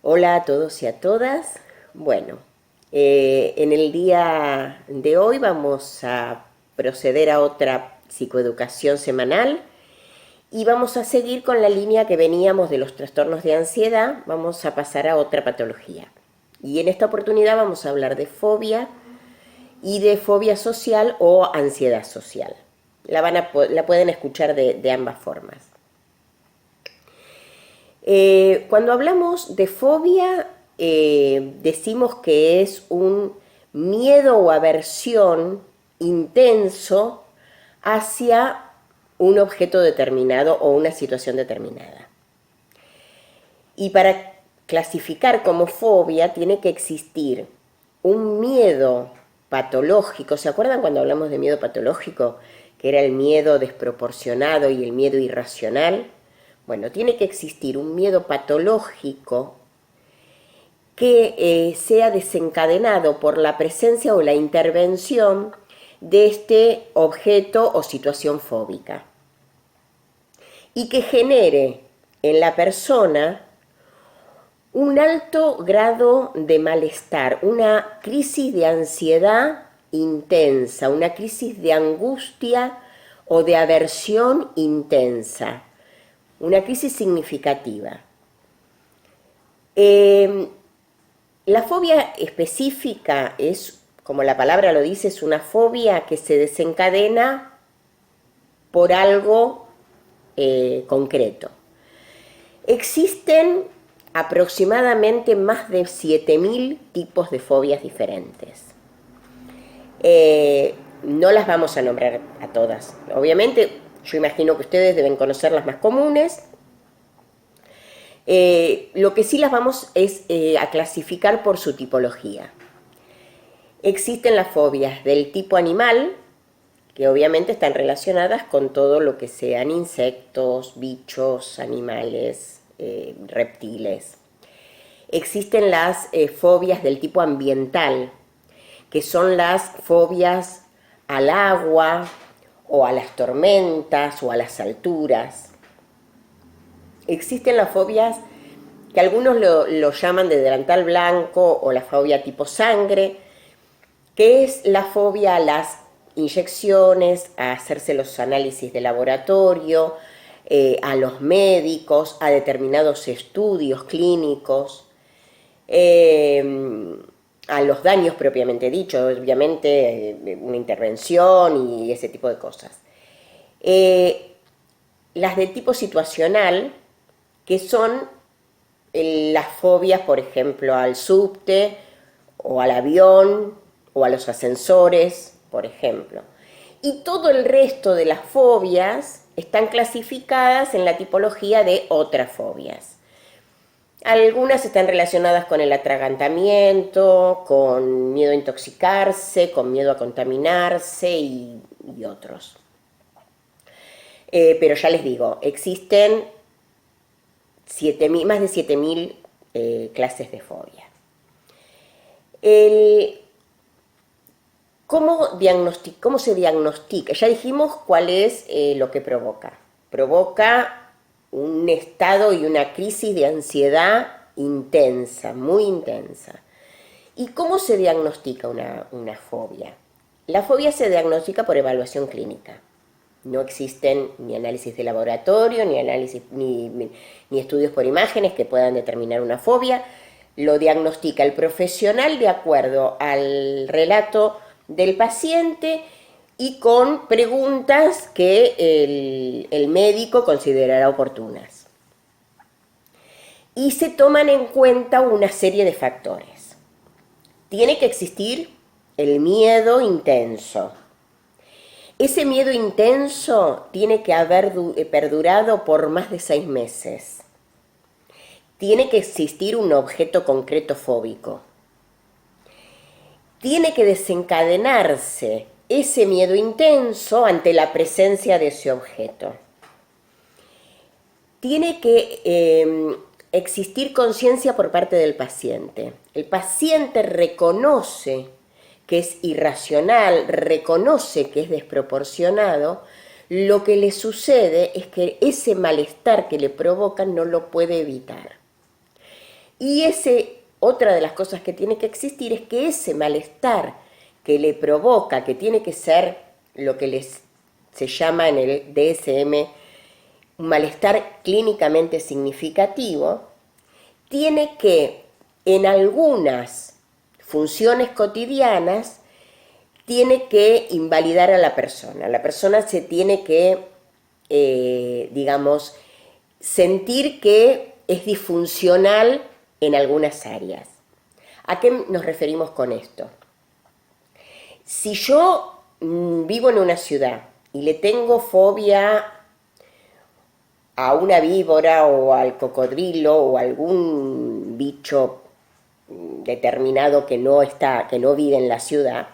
Hola a todos y a todas. Bueno, en el día de hoy vamos a proceder a otra psicoeducación semanal y vamos a seguir con la línea que veníamos de los trastornos de ansiedad. Vamos a pasar a otra patología. Y en esta oportunidad vamos a hablar de fobia y de fobia social o ansiedad social. La pueden escuchar de ambas formas. Cuando hablamos de fobia, decimos que es un miedo o aversión intenso hacia un objeto determinado o una situación determinada. Y para clasificar como fobia tiene que existir un miedo patológico. ¿Se acuerdan cuando hablamos de miedo patológico? Que era el miedo desproporcionado y el miedo irracional. Bueno, tiene que existir un miedo patológico que sea desencadenado por la presencia o la intervención de este objeto o situación fóbica y que genere en la persona un alto grado de malestar, una crisis de ansiedad intensa, una crisis de angustia o de aversión intensa, una crisis significativa. La fobia específica es, como la palabra lo dice, es una fobia que se desencadena por algo concreto. Existen aproximadamente más de 7.000 tipos de fobias diferentes. No las vamos a nombrar a todas. Obviamente, yo imagino que ustedes deben conocer las más comunes. Lo que sí las vamos es a clasificar por su tipología. Existen las fobias del tipo animal, que obviamente están relacionadas con todo lo que sean insectos, bichos, animales, reptiles. Existen las fobias del tipo ambiental, que son las fobias al agua, o a las tormentas, o a las alturas. Existen las fobias que algunos lo llaman de delantal blanco o la fobia tipo sangre, que es la fobia a las inyecciones, a hacerse los análisis de laboratorio, a los médicos, a determinados estudios clínicos, a los daños propiamente dicho, obviamente una intervención y ese tipo de cosas. Las de tipo situacional, que son las fobias, por ejemplo, al subte o al avión o a los ascensores, por ejemplo. Y todo el resto de las fobias están clasificadas en la tipología de otras fobias. Algunas están relacionadas con el atragantamiento, con miedo a intoxicarse, con miedo a contaminarse y otros. Pero ya les digo, existen más de 7.000 clases de fobia. ¿Cómo se diagnostica? Ya dijimos cuál es lo que provoca. Provoca un estado y una crisis de ansiedad intensa, muy intensa. ¿Y cómo se diagnostica una fobia? La fobia se diagnostica por evaluación clínica. No existen ni análisis de laboratorio, ni estudios por imágenes que puedan determinar una fobia. Lo diagnostica el profesional de acuerdo al relato del paciente y con preguntas que el médico considerará oportunas. Y se toman en cuenta una serie de factores. Tiene que existir el miedo intenso. Ese miedo intenso tiene que haber perdurado por más de 6 meses. Tiene que existir un objeto concreto fóbico. Tiene que desencadenarse ese miedo intenso ante la presencia de ese objeto. Tiene que existir conciencia por parte del paciente. El paciente reconoce que es irracional, reconoce que es desproporcionado. Lo que le sucede es que ese malestar que le provoca no lo puede evitar. Y otra de las cosas que tiene que existir es que ese malestar que le provoca, que tiene que ser lo que se llama en el DSM un malestar clínicamente significativo, tiene que en algunas funciones cotidianas tiene que invalidar a la persona. La persona se tiene que, digamos, sentir que es disfuncional en algunas áreas. ¿A qué nos referimos con esto? Si yo vivo en una ciudad y le tengo fobia a una víbora o al cocodrilo o a algún bicho determinado que no vive en la ciudad,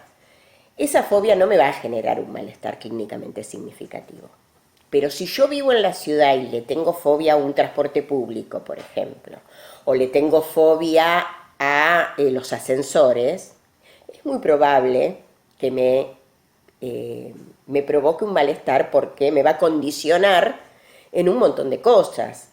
esa fobia no me va a generar un malestar clínicamente significativo. Pero si yo vivo en la ciudad y le tengo fobia a un transporte público, por ejemplo, o le tengo fobia a los ascensores, es muy probable que me provoque un malestar porque me va a condicionar en un montón de cosas.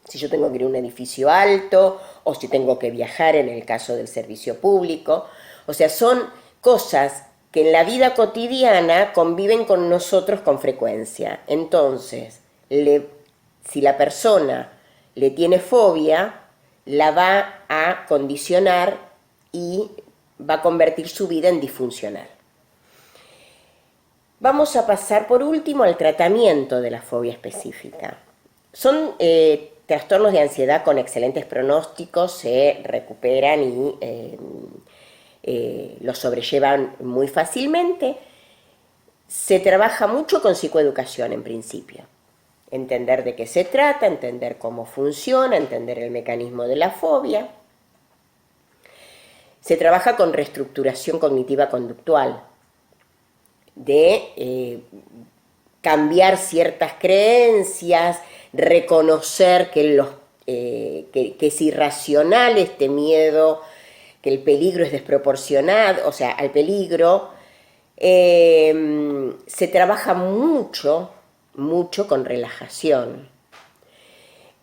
Si yo tengo que ir a un edificio alto o si tengo que viajar en el caso del servicio público. O sea, son cosas que en la vida cotidiana conviven con nosotros con frecuencia. Entonces, si la persona le tiene fobia, la va a condicionar y va a convertir su vida en disfuncional. Vamos a pasar por último al tratamiento de la fobia específica. Son trastornos de ansiedad con excelentes pronósticos, se recuperan y los sobrellevan muy fácilmente. Se trabaja mucho con psicoeducación en principio. Entender de qué se trata, entender cómo funciona, entender el mecanismo de la fobia. Se trabaja con reestructuración cognitiva conductual, de cambiar ciertas creencias, reconocer que es irracional este miedo, que el peligro es desproporcionado, o sea, al peligro. Se trabaja mucho con relajación.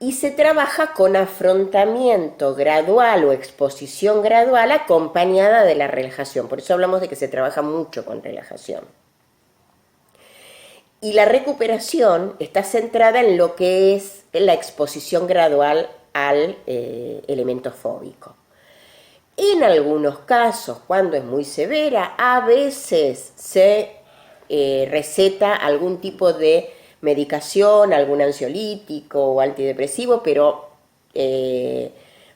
Y se trabaja con afrontamiento gradual o exposición gradual acompañada de la relajación. Por eso hablamos de que se trabaja mucho con relajación. Y la recuperación está centrada en lo que es la exposición gradual al elemento fóbico. En algunos casos, cuando es muy severa, a veces se receta algún tipo de medicación, algún ansiolítico o antidepresivo, pero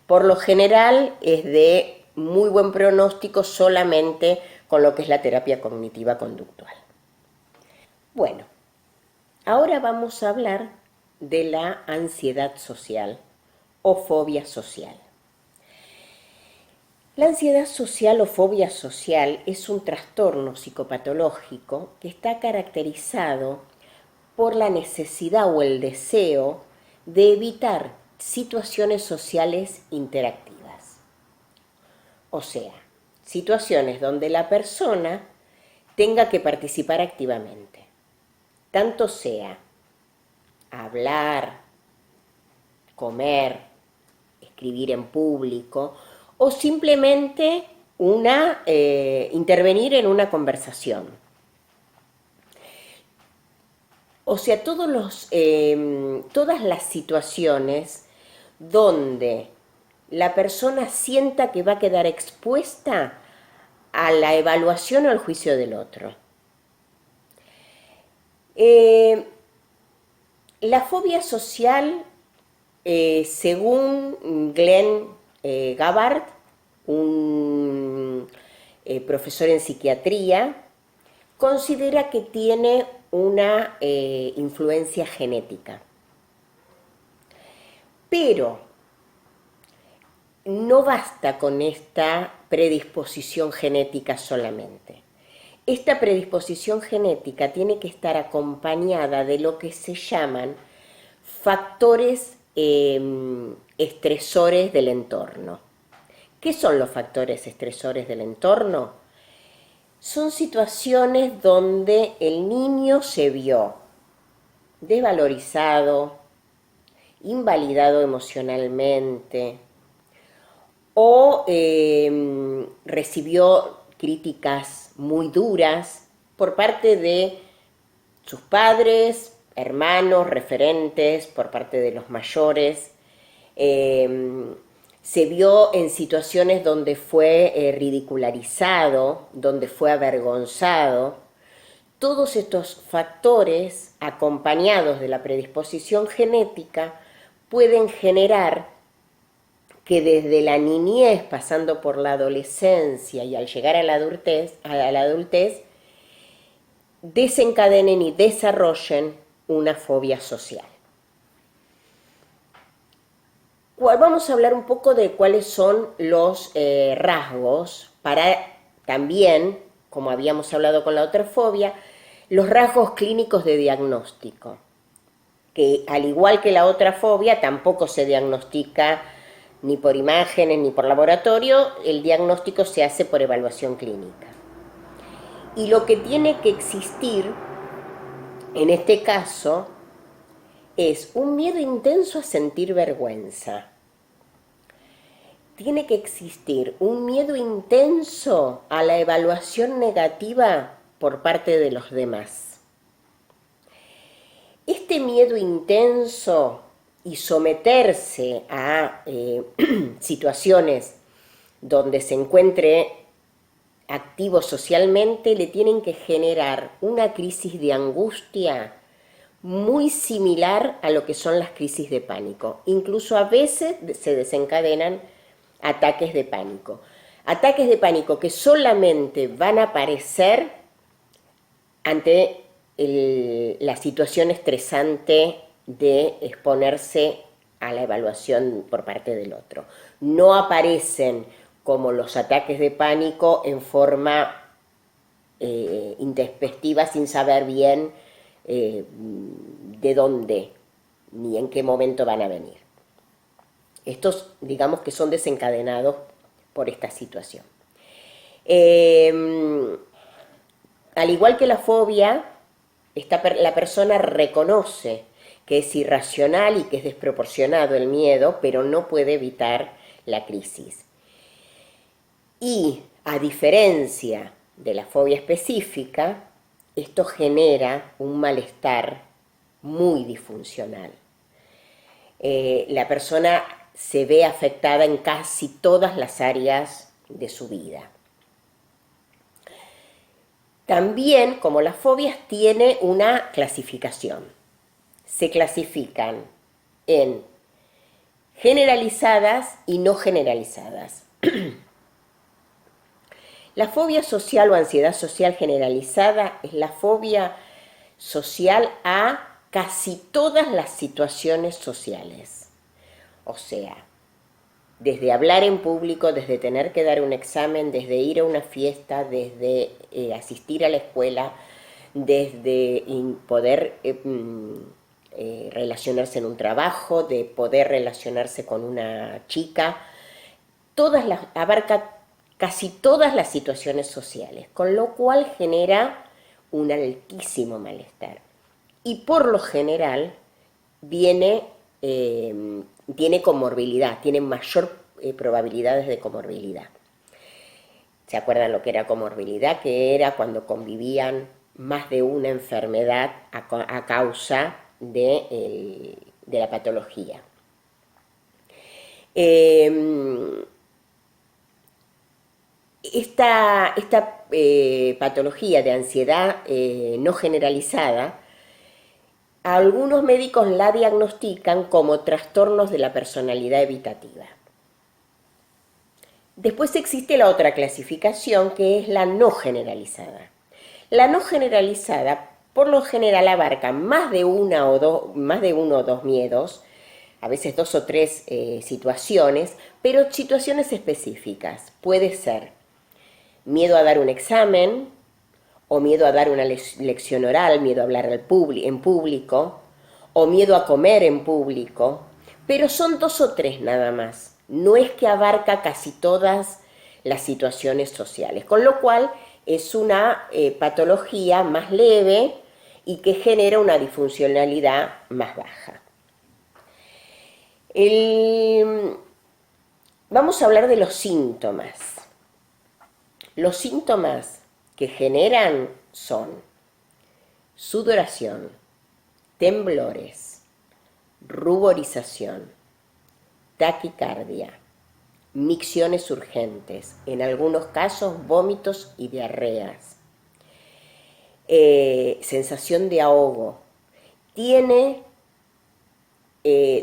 por lo general es de muy buen pronóstico solamente con lo que es la terapia cognitiva conductual. Bueno, ahora vamos a hablar de la ansiedad social o fobia social. La ansiedad social o fobia social es un trastorno psicopatológico que está caracterizado por la necesidad o el deseo de evitar situaciones sociales interactivas. O sea, situaciones donde la persona tenga que participar activamente, tanto sea hablar, comer, escribir en público o simplemente intervenir en una conversación. O sea, todas las situaciones donde la persona sienta que va a quedar expuesta a la evaluación o al juicio del otro. La fobia social, según Glenn Gabbard, un profesor en psiquiatría, considera que tiene una influencia genética. Pero no basta con esta predisposición genética solamente. Esta predisposición genética tiene que estar acompañada de lo que se llaman factores estresores del entorno. ¿Qué son los factores estresores del entorno? Son situaciones donde el niño se vio desvalorizado, invalidado emocionalmente, o recibió críticas muy duras por parte de sus padres, hermanos, referentes, por parte de los mayores. Se vio en situaciones donde fue ridicularizado, donde fue avergonzado. Todos estos factores, acompañados de la predisposición genética, pueden generar que desde la niñez, pasando por la adolescencia y al llegar a la adultez, desencadenen y desarrollen una fobia social. Vamos a hablar un poco de cuáles son los rasgos para también, como habíamos hablado con la otra fobia, los rasgos clínicos de diagnóstico, que al igual que la otra fobia tampoco se diagnostica ni por imágenes ni por laboratorio, el diagnóstico se hace por evaluación clínica. Y lo que tiene que existir en este caso es un miedo intenso a sentir vergüenza. Tiene que existir un miedo intenso a la evaluación negativa por parte de los demás. Este miedo intenso y someterse a situaciones donde se encuentre activo socialmente le tienen que generar una crisis de angustia muy similar a lo que son las crisis de pánico. Incluso a veces se desencadenan ataques de pánico. Ataques de pánico que solamente van a aparecer ante la situación estresante de exponerse a la evaluación por parte del otro. No aparecen como los ataques de pánico en forma intempestiva, sin saber bien de dónde ni en qué momento van a venir. Estos, digamos que son desencadenados por esta situación. Al igual que la fobia, la persona reconoce que es irracional y que es desproporcionado el miedo, pero no puede evitar la crisis. Y a diferencia de la fobia específica, esto genera un malestar muy disfuncional. La persona se ve afectada en casi todas las áreas de su vida. También, como las fobias, tiene una clasificación. Se clasifican en generalizadas y no generalizadas. La fobia social o ansiedad social generalizada es la fobia social a casi todas las situaciones sociales. O sea, desde hablar en público, desde tener que dar un examen, desde ir a una fiesta, desde asistir a la escuela, desde poder relacionarse en un trabajo, de poder relacionarse con una chica, abarca casi todas las situaciones sociales, con lo cual genera un altísimo malestar. Y por lo general tiene comorbilidad, tiene mayor probabilidades de comorbilidad. ¿Se acuerdan lo que era comorbilidad? Que era cuando convivían más de una enfermedad a causa de la patología. Esta patología de ansiedad no generalizada, algunos médicos la diagnostican como trastornos de la personalidad evitativa. Después existe la otra clasificación, que es la no generalizada. La no generalizada, por lo general, abarca más de uno o dos miedos, a veces 2 o 3 situaciones, pero situaciones específicas. Puede ser miedo a dar un examen, o miedo a dar una lección oral, miedo a hablar en público, o miedo a comer en público, pero son 2 o 3 nada más. No es que abarca casi todas las situaciones sociales, con lo cual es una patología más leve y que genera una disfuncionalidad más baja. Vamos a hablar de los síntomas. Los síntomas que generan son sudoración, temblores, ruborización, taquicardia, micciones urgentes, en algunos casos vómitos y diarreas, sensación de ahogo, tiene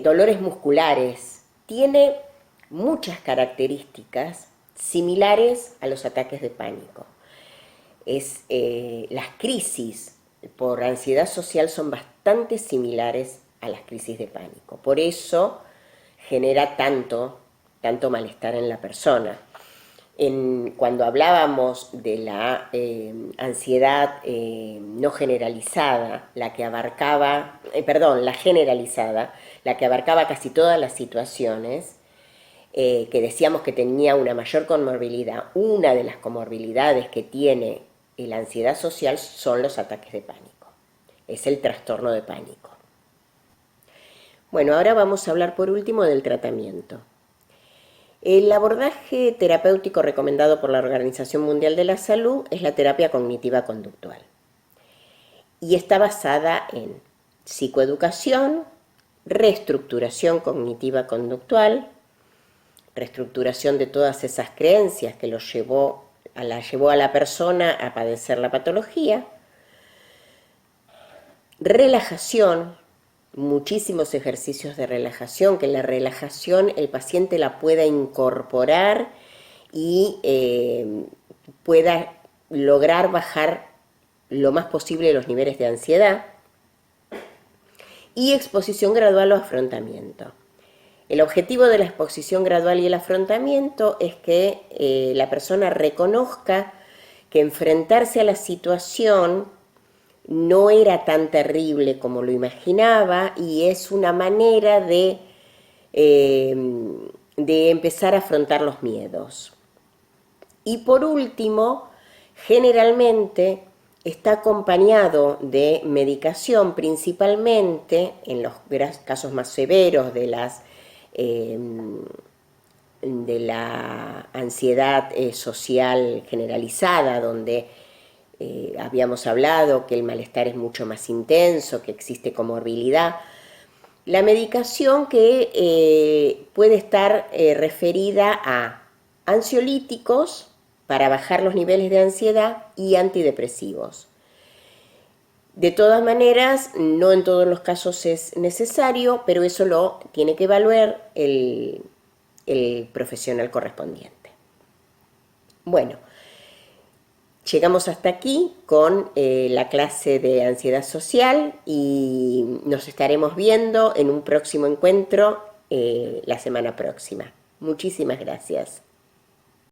dolores musculares, tiene muchas características similares a los ataques de pánico. Las crisis por ansiedad social son bastante similares a las crisis de pánico. Por eso genera tanto malestar en la persona. Cuando hablábamos de la ansiedad no generalizada, la generalizada, la que abarcaba casi todas las situaciones, que decíamos que tenía una mayor comorbilidad, una de las comorbilidades que tiene la ansiedad social son los ataques de pánico, es el trastorno de pánico. Bueno, ahora vamos a hablar por último del tratamiento. El abordaje terapéutico recomendado por la Organización Mundial de la Salud es la terapia cognitiva conductual y está basada en psicoeducación, reestructuración cognitiva conductual, reestructuración de todas esas creencias que llevó a la persona a padecer la patología, relajación, muchísimos ejercicios de relajación, que la relajación el paciente la pueda incorporar y pueda lograr bajar lo más posible los niveles de ansiedad, y exposición gradual o afrontamiento. El objetivo de la exposición gradual y el afrontamiento es que la persona reconozca que enfrentarse a la situación no era tan terrible como lo imaginaba y es una manera de empezar a afrontar los miedos. Y por último, generalmente está acompañado de medicación, principalmente en los casos más severos de la ansiedad social generalizada, donde habíamos hablado que el malestar es mucho más intenso, que existe comorbilidad. La medicación que puede estar referida a ansiolíticos para bajar los niveles de ansiedad y antidepresivos. De todas maneras, no en todos los casos es necesario, pero eso lo tiene que evaluar el profesional correspondiente. Bueno, llegamos hasta aquí con la clase de ansiedad social y nos estaremos viendo en un próximo encuentro la semana próxima. Muchísimas gracias.